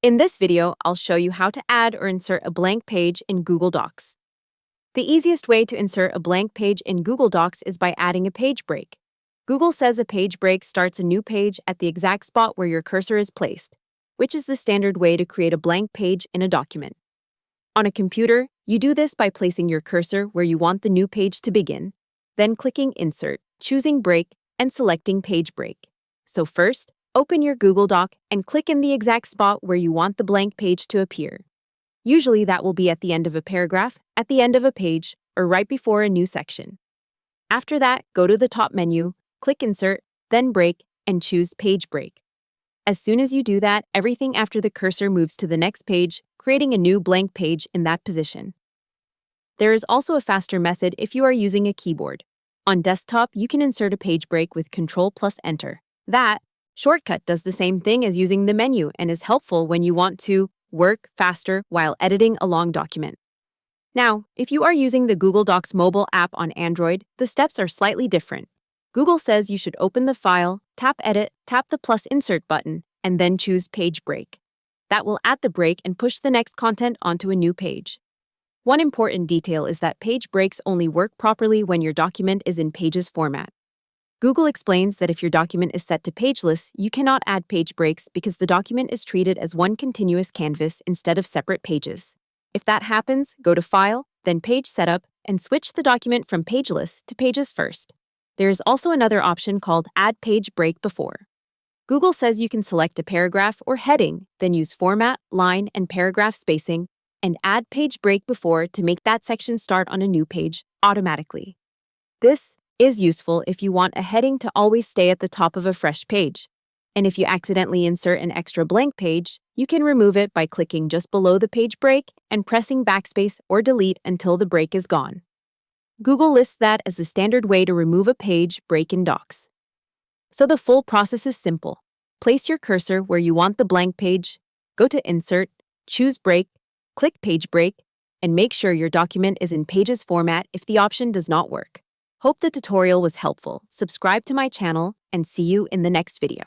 In this video, I'll show you how to add or insert a blank page in Google Docs. The easiest way to insert a blank page in Google Docs is by adding a page break. Google says a page break starts a new page at the exact spot where your cursor is placed, which is the standard way to create a blank page in a document. On a computer, you do this by placing your cursor where you want the new page to begin, then clicking Insert, choosing Break, and selecting Page Break. So first, open your Google Doc and click in the exact spot where you want the blank page to appear. Usually that will be at the end of a paragraph, at the end of a page, or right before a new section. After that, go to the top menu, click Insert, then Break, and choose Page Break. As soon as you do that, everything after the cursor moves to the next page, creating a new blank page in that position. There is also a faster method if you are using a keyboard. On desktop, you can insert a page break with Ctrl plus Enter. That shortcut does the same thing as using the menu and is helpful when you want to work faster while editing a long document. Now, if you are using the Google Docs mobile app on Android, the steps are slightly different. Google says you should open the file, tap Edit, tap the plus Insert button, and then choose Page Break. That will add the break and push the next content onto a new page. One important detail is that page breaks only work properly when your document is in Pages format. Google explains that if your document is set to Pageless, you cannot add page breaks because the document is treated as one continuous canvas instead of separate pages. If that happens, go to File, then Page Setup, and switch the document from Pageless to Pages first. There is also another option called Add Page Break Before. Google says you can select a paragraph or heading, then use Format, Line, and Paragraph Spacing, and add Page Break Before to make that section start on a new page automatically. This is useful if you want a heading to always stay at the top of a fresh page. And if you accidentally insert an extra blank page, you can remove it by clicking just below the page break and pressing backspace or delete until the break is gone. Google lists that as the standard way to remove a page break in Docs. So the full process is simple. Place your cursor where you want the blank page, go to Insert, choose Break, click Page Break, and make sure your document is in Pages format if the option does not work. Hope the tutorial was helpful. Subscribe to my channel and see you in the next video.